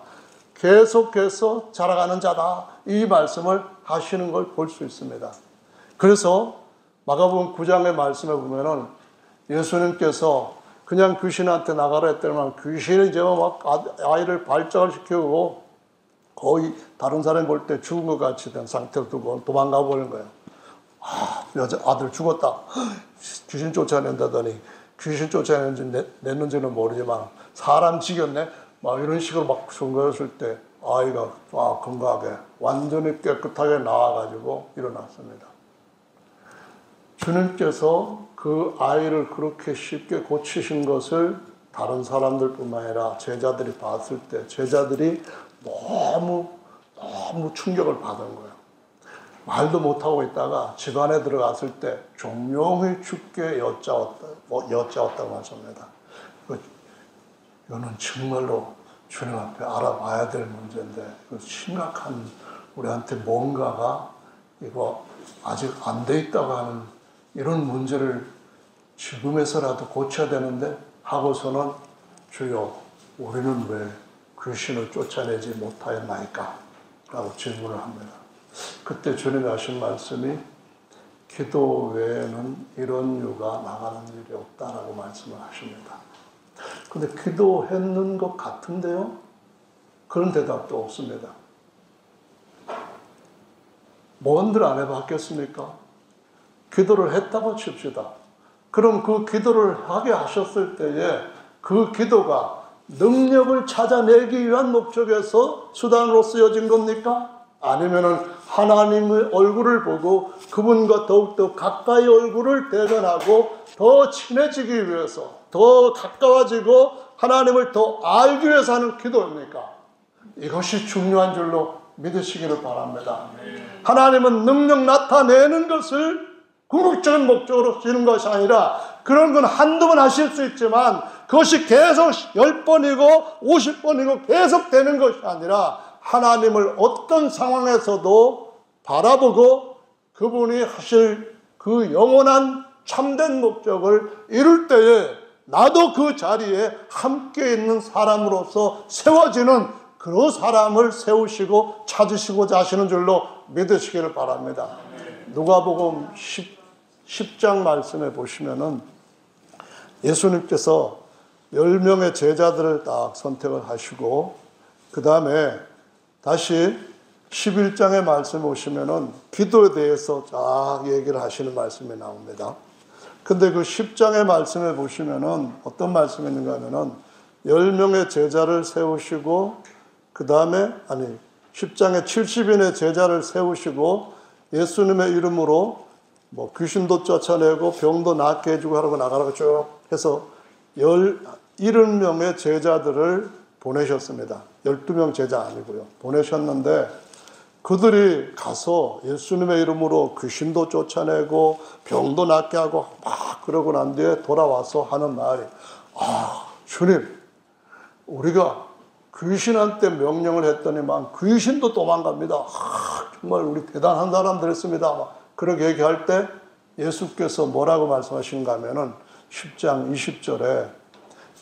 계속해서 자라가는 자다, 이 말씀을 하시는 걸 볼 수 있습니다. 그래서 마가복음 9장의 말씀에 보면은 예수님께서 그냥 귀신한테 나가라 했더니만 귀신이 이제 막 아이를 발작을 시키고 거의 다른 사람이 볼 때 죽은 것 같이 된 상태로 두고 도망가 버린 거예요. 여자 아들 죽었다. 귀신 쫓아낸다더니 귀신 쫓아내는지 냈는지는 모르지만 사람 죽였네. 막 이런 식으로 막 선거했을 때 아이가 건강하게 완전히 깨끗하게 나와가지고 일어났습니다. 주님께서 그 아이를 그렇게 쉽게 고치신 것을 다른 사람들뿐만 아니라 제자들이 봤을 때 제자들이 너무 충격을 받은 거예요. 말도 못하고 있다가 집안에 들어갔을 때 종용이 죽게 여짜왔다고 하십니다. 이거는 정말로 주님 앞에 알아봐야 될 문제인데 심각한 우리한테 뭔가가 이거 아직 안 돼 있다고 하는 이런 문제를 지금에서라도 고쳐야 되는데 하고서는 주여 우리는 왜 귀신을 쫓아내지 못하였나이까? 라고 질문을 합니다. 그때 주님이 하신 말씀이 기도 외에는 이런 유가 나가는 일이 없다라고 말씀을 하십니다. 근데 기도했는 것 같은데요? 그런 대답도 없습니다. 뭔들 안 해봤겠습니까? 기도를 했다고 칩시다. 그럼 그 기도를 하게 하셨을 때에 그 기도가 능력을 찾아내기 위한 목적에서 수단으로 쓰여진 겁니까? 아니면은 하나님의 얼굴을 보고 그분과 더욱더 가까이 얼굴을 대면하고 더 친해지기 위해서 더 가까워지고 하나님을 더 알기 위해서 하는 기도입니까? 이것이 중요한 줄로 믿으시기를 바랍니다. 하나님은 능력 나타내는 것을 궁극적인 목적으로 쓰는 것이 아니라 그런 건 한두 번 하실 수 있지만 그것이 계속 10번이고 50번이고 계속 되는 것이 아니라 하나님을 어떤 상황에서도 바라보고 그분이 하실 그 영원한 참된 목적을 이룰 때에 나도 그 자리에 함께 있는 사람으로서 세워지는 그런 사람을 세우시고 찾으시고자 하시는 줄로 믿으시기를 바랍니다. 누가복음 10장 말씀에 보시면은 예수님께서 10명의 제자들을 딱 선택을 하시고 그 다음에 다시 11장의 말씀에 오시면은 기도에 대해서 쫙 얘기를 하시는 말씀이 나옵니다. 근데 그 10장의 말씀에 보시면은 어떤 말씀이 있는가 하면은 10명의 제자를 세우시고 그 다음에 10장에 70인의 제자를 세우시고 예수님의 이름으로 뭐 귀신도 쫓아내고 병도 낫게 해주고 하라고 나가라고 쭉 해서 70명의 제자들을 보내셨습니다. 12명 제자 아니고요. 보내셨는데 그들이 가서 예수님의 이름으로 귀신도 쫓아내고 병도 낫게 하고 막 그러고 난 뒤에 돌아와서 하는 말이, 주님, 우리가 귀신한테 명령을 했더니만 귀신도 도망갑니다. 정말 우리 대단한 사람들이었습니다. 막 그렇게 얘기할 때 예수께서 뭐라고 말씀하시는가 하면은 10장 20절에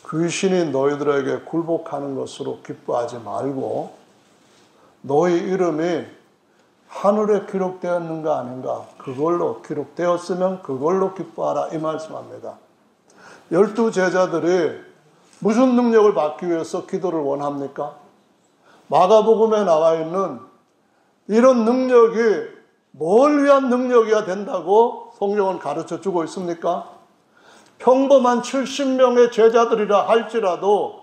귀신이 너희들에게 굴복하는 것으로 기뻐하지 말고 너희 이름이 하늘에 기록되었는가 아닌가, 그걸로 기록되었으면 그걸로 기뻐하라, 이 말씀합니다. 12 제자들이 무슨 능력을 받기 위해서 기도를 원합니까? 마가복음에 나와 있는 이런 능력이 뭘 위한 능력이어야 된다고 성경은 가르쳐주고 있습니까? 평범한 70명의 제자들이라 할지라도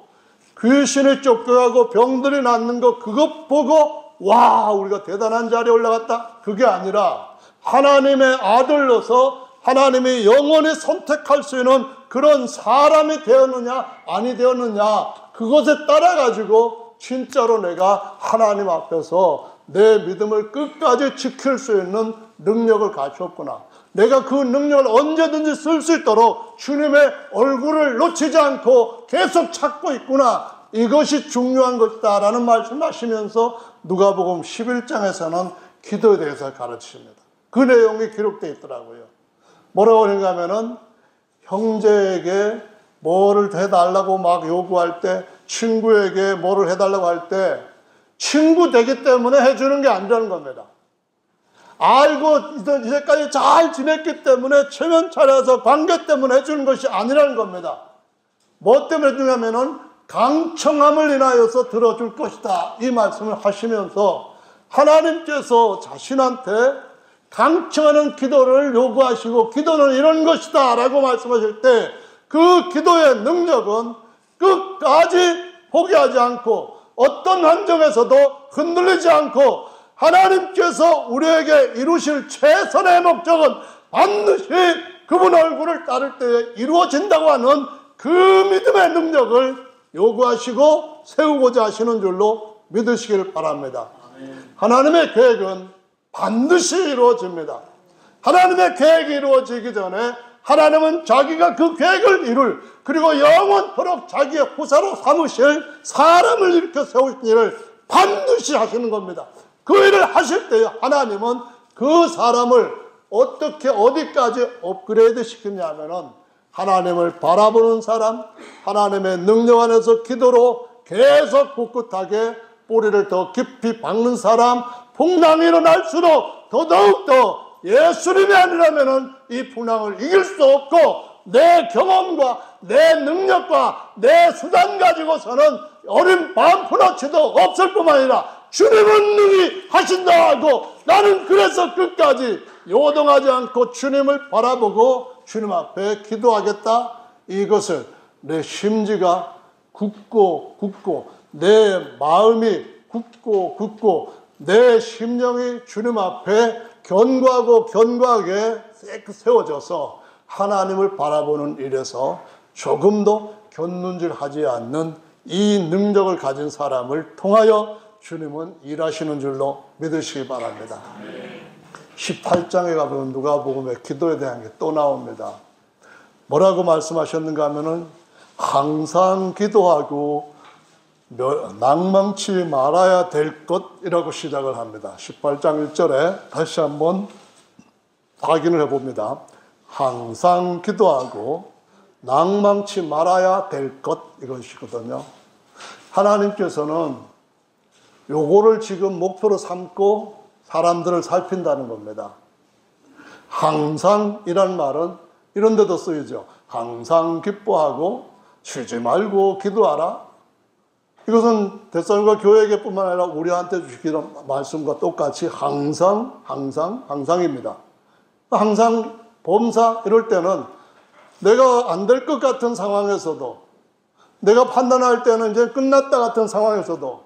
귀신이 쫓겨가고 병들이 낫는 거 그것 보고 와, 우리가 대단한 자리에 올라갔다, 그게 아니라 하나님의 아들로서 하나님이 영원히 선택할 수 있는 그런 사람이 되었느냐 아니 되었느냐, 그것에 따라 가지고 진짜로 내가 하나님 앞에서 내 믿음을 끝까지 지킬 수 있는 능력을 갖췄구나, 내가 그 능력을 언제든지 쓸 수 있도록 주님의 얼굴을 놓치지 않고 계속 찾고 있구나, 이것이 중요한 것이다 라는 말씀하시면서 누가복음 11장에서는 기도에 대해서 가르치십니다. 그 내용이 기록되어 있더라고요. 뭐라고 하는가 하면은 형제에게 뭐를 해달라고 막 요구할 때, 친구에게 뭐를 해달라고 할 때 친구 되기 때문에 해주는 게 아니라는 겁니다. 알고 이제까지 잘 지냈기 때문에 체면 차려서 관계 때문에 해주는 것이 아니라는 겁니다. 뭐 때문에 해주냐면은 강청함을 인하여서 들어줄 것이다, 이 말씀을 하시면서 하나님께서 자신한테 강청하는 기도를 요구하시고 기도는 이런 것이다 라고 말씀하실 때 그 기도의 능력은 끝까지 포기하지 않고 어떤 환경에서도 흔들리지 않고 하나님께서 우리에게 이루실 최선의 목적은 반드시 그분 얼굴을 따를 때에 이루어진다고 하는 그 믿음의 능력을 요구하시고 세우고자 하시는 줄로 믿으시길 바랍니다. 하나님의 계획은 반드시 이루어집니다. 하나님의 계획이 이루어지기 전에 하나님은 자기가 그 계획을 이룰, 그리고 영원토록 자기의 후사로 삼으실 사람을 일으켜 세우신 일을 반드시 하시는 겁니다. 그 일을 하실 때 하나님은 그 사람을 어떻게 어디까지 업그레이드 시키냐면은 하나님을 바라보는 사람, 하나님의 능력 안에서 기도로 계속 꿋꿋하게 뿌리를 더 깊이 박는 사람, 풍랑이 일어날수록 더더욱더 예수님이 아니라면 이 풍랑을 이길 수 없고 내 경험과 내 능력과 내 수단 가지고서는 어린 반푼어치도 없을 뿐만 아니라 주님은 능히 하신다 하고 나는 그래서 끝까지 요동하지 않고 주님을 바라보고 주님 앞에 기도하겠다. 이것을 내 심지가 굳고 내 마음이 굳고 내 심령이 주님 앞에 견고하게 세워져서 하나님을 바라보는 일에서 조금도 곁눈질하지 않는 이 능력을 가진 사람을 통하여 주님은 일하시는 줄로 믿으시기 바랍니다. 18장에 가보면 누가복음에 기도에 대한 게 또 나옵니다. 뭐라고 말씀하셨는가 하면은 항상 기도하고 낭망치 말아야 될 것이라고 시작을 합니다. 18장 1절에 다시 한번 확인을 해봅니다. 항상 기도하고 낭망치 말아야 될 것, 이것이거든요. 하나님께서는 요거를 지금 목표로 삼고 사람들을 살핀다는 겁니다. 항상이란 말은 이런 데도 쓰이죠. 항상 기뻐하고 쉬지 말고 기도하라. 이것은 데살로니가 교회에게뿐만 아니라 우리한테 주시는 말씀과 똑같이 항상입니다. 항상 범사 이럴 때는 내가 안 될 것 같은 상황에서도, 내가 판단할 때는 이제 끝났다 같은 상황에서도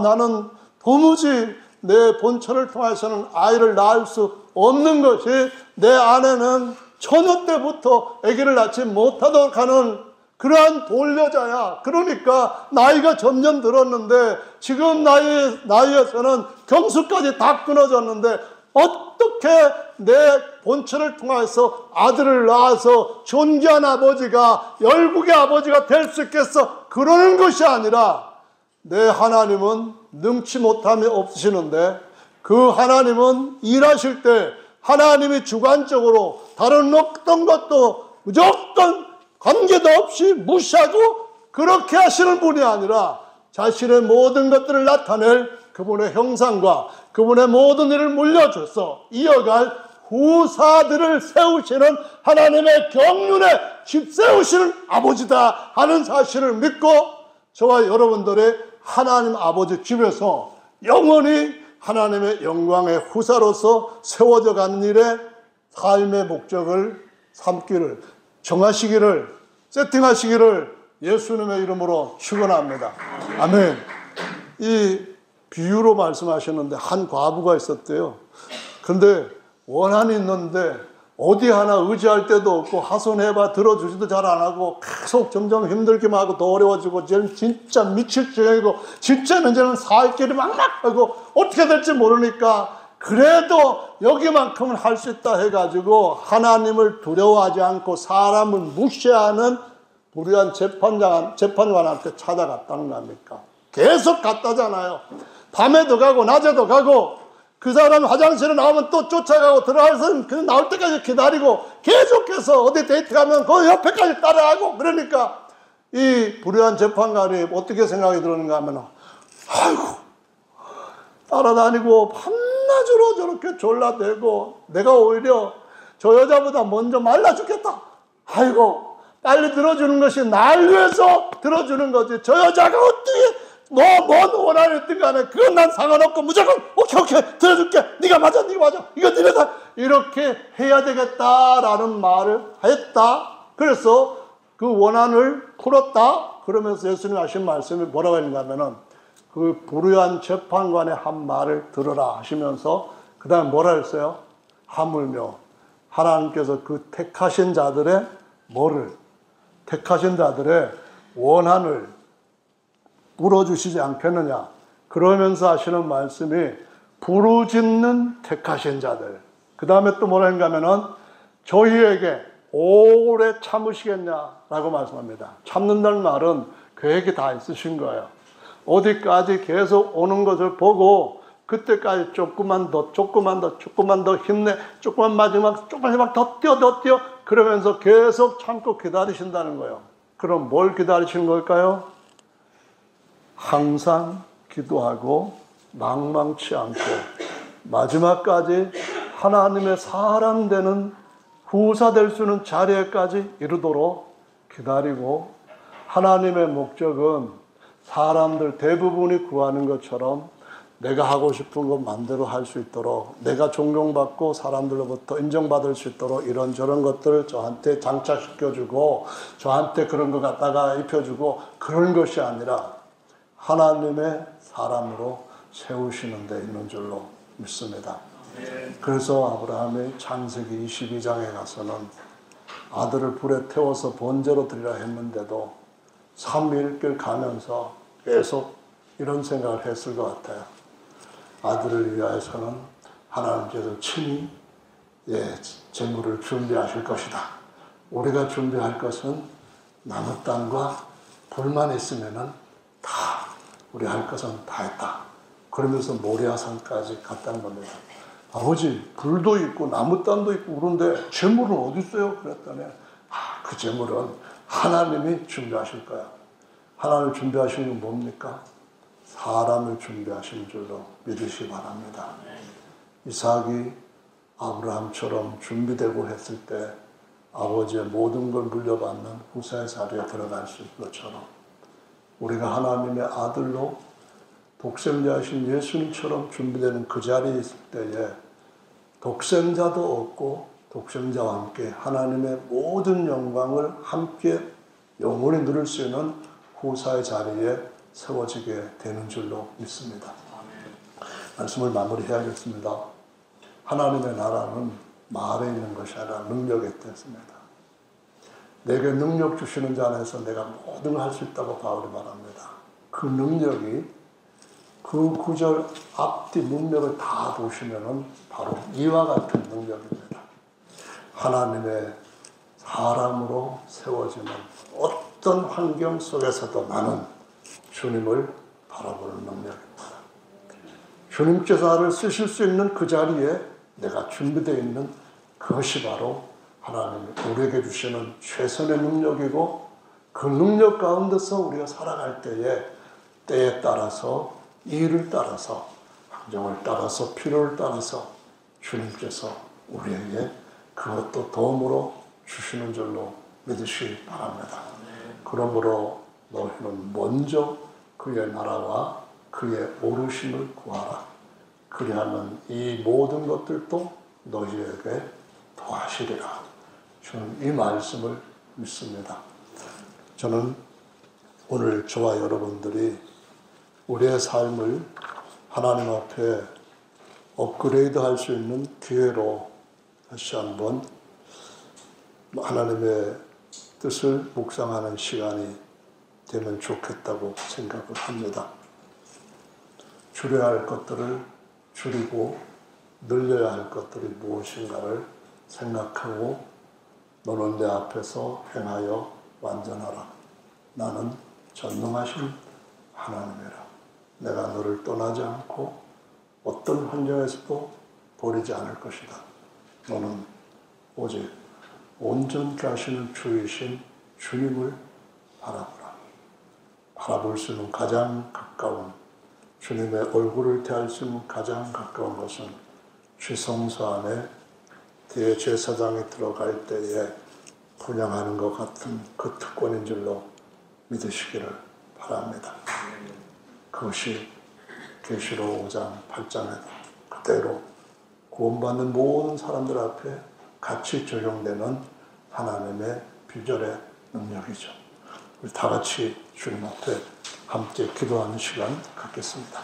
나는 도무지 내 본처를 통해서는 아이를 낳을 수 없는 것이, 내 아내는 처녀 때부터 아기를 낳지 못하도록 하는 그러한 돌여자야. 그러니까 나이가 점점 들었는데 지금 나이에서는 경수까지 다 끊어졌는데 어떻게 내 본처를 통해서 아들을 낳아서 존귀한 아버지가, 열국의 아버지가 될 수 있겠어? 그러는 것이 아니라, 내 하나님은 능치 못함이 없으시는데 그 하나님은 일하실 때 하나님이 주관적으로 다른 어떤 것도 무조건 관계도 없이 무시하고 그렇게 하시는 분이 아니라 자신의 모든 것들을 나타낼 그분의 형상과 그분의 모든 일을 물려줘서 이어갈 후사들을 세우시는 하나님의 경륜에 집 세우시는 아버지다 하는 사실을 믿고, 저와 여러분들의 하나님 아버지 집에서 영원히 하나님의 영광의 후사로서 세워져 가는 일에 삶의 목적을 삼기를, 정하시기를, 세팅하시기를 예수님의 이름으로 축원합니다. 아멘. 이 비유로 말씀하셨는데 한 과부가 있었대요. 근데 원한이 있는데 어디 하나 의지할 데도 없고 하소연해봐 들어주지도 잘 안 하고 계속 점점 힘들기만 하고 더 어려워지고 쟤는 진짜 미칠 지경이고 진짜는 쟤는 살 길이 막막하고 어떻게 될지 모르니까 그래도 여기만큼은 할 수 있다 해가지고 하나님을 두려워하지 않고 사람을 무시하는 불의한 재판관한테 찾아갔다는 거 아닙니까? 계속 갔다잖아요. 밤에도 가고 낮에도 가고, 그 사람 화장실에 나오면 또 쫓아가고 들어가서 그냥 나올 때까지 기다리고 계속해서 어디 데이트 가면 그 옆에까지 따라가고. 그러니까 이 불의한 재판관이 어떻게 생각이 들었는가 하면, 아이고 따라다니고 밤낮으로 저렇게 졸라대고 내가 오히려 저 여자보다 먼저 말라 죽겠다. 아이고 빨리 들어주는 것이 날 위해서 들어주는 거지. 저 여자가 어떻게 뭔 원한이 있든 간에 그건 난 상관없고 무조건 오케이 들어줄게. 네가 맞아 이거 니네가 이렇게 해야 되겠다라는 말을 했다. 그래서 그 원한을 풀었다. 그러면서 예수님이 하신 말씀이 뭐라고 했는가 하면은, 그 불의한 재판관의 한 말을 들으라 하시면서 그 다음에 뭐라 했어요? 하물며 하나님께서 그 택하신 자들의 택하신 자들의 원한을 풀어주시지 않겠느냐. 그러면서 하시는 말씀이 부르짖는 택하신 자들. 그 다음에 또 뭐라 했는가 하면은 저희에게 오래 참으시겠냐라고 말씀합니다. 참는다는 말은 계획이 다 있으신 거예요. 어디까지 계속 오는 것을 보고 그때까지 조금만 더 힘내, 조금만 마지막 더 뛰어 그러면서 계속 참고 기다리신다는 거예요. 그럼 뭘 기다리시는 걸까요? 항상 기도하고 망망치 않고 마지막까지 하나님의 사람 되는 후사 될 수 있는 자리에까지 이르도록 기다리고, 하나님의 목적은 사람들 대부분이 구하는 것처럼 내가 하고 싶은 것 마음대로 할 수 있도록, 내가 존경받고 사람들로부터 인정받을 수 있도록 이런저런 것들을 저한테 장착시켜주고 저한테 그런 거 갖다가 입혀주고 그런 것이 아니라 하나님의 사람으로 세우시는 데 있는 줄로 믿습니다. 그래서 아브라함이 창세기 22장에 가서는 아들을 불에 태워서 번제로 드리라 했는데도 3일길 가면서 계속 이런 생각을 했을 것 같아요. 아들을 위하여서는 하나님께서 친히 제물을 준비하실 것이다. 우리가 준비할 것은 나무 땅과 불만 있으면은 다 우리 할 것은 다 했다. 그러면서 모리아산까지 갔다는 겁니다. 아버지, 불도 있고 나무 땅도 있고 그런데 제물은 어디 있어요? 그랬더니 그 제물은 하나님이 준비하실 거야. 하나님을 준비하시는 건 뭡니까? 사람을 준비하신 줄로 믿으시기 바랍니다. 이삭이 아브라함처럼 준비되고 했을 때 아버지의 모든 걸 물려받는 후사의 자리에 들어갈 수 있는 것처럼 우리가 하나님의 아들로 독생자이신 예수님처럼 준비되는 그 자리에 있을 때에 독생자도 없고 독생자와 함께 하나님의 모든 영광을 함께 영원히 누릴 수 있는 후사의 자리에 세워지게 되는 줄로 믿습니다. 말씀을 마무리해야겠습니다. 하나님의 나라는 말에 있는 것이 아니라 능력에 있습니다. 내게 능력 주시는 자 안에서 내가 모든 걸 할 수 있다고 바울이 말합니다. 그 능력이 그 구절 앞뒤 능력을 다 보시면은 바로 이와 같은 능력입니다. 하나님의 사람으로 세워지는 어떤 환경 속에서도 나는 주님을 바라보는 능력입니다. 주님께서 나를 쓰실 수 있는 그 자리에 내가 준비되어 있는 그것이 바로 하나님이 우리에게 주시는 최선의 능력이고, 그 능력 가운데서 우리가 살아갈 때에 따라서, 일을 따라서, 환경을 따라서, 필요를 따라서 주님께서 우리에게 그것도 도움으로 주시는 줄로 믿으시기 바랍니다. 그러므로 너희는 먼저 그의 나라와 그의 오르심을 구하라. 그리하면 이 모든 것들도 너희에게 더하시리라. 저는 이 말씀을 믿습니다. 저는 오늘 저와 여러분들이 우리의 삶을 하나님 앞에 업그레이드 할 수 있는 기회로 다시 한번 하나님의 뜻을 묵상하는 시간이 되면 좋겠다고 생각을 합니다. 줄여야 할 것들을 줄이고 늘려야 할 것들이 무엇인가를 생각하고 너는 내 앞에서 행하여 완전하라. 나는 전능하신 하나님이라. 내가 너를 떠나지 않고 어떤 환경에서도 버리지 않을 것이다. 너는 오직 온전케 하시는 주이신 주님을 바라보라. 바라볼 수 있는 가장 가까운, 주님의 얼굴을 대할 수 있는 가장 가까운 것은 지성소 안에 대제사장이 들어갈 때에 분양하는 것 같은 그 특권인 줄로 믿으시기를 바랍니다. 그것이 계시록 5장 8장에도 그대로 구원받는 모든 사람들 앞에 같이 적용되는 하나님의 비결의 능력이죠. 우리 다 같이 주님 앞에 함께 기도하는 시간 갖겠습니다.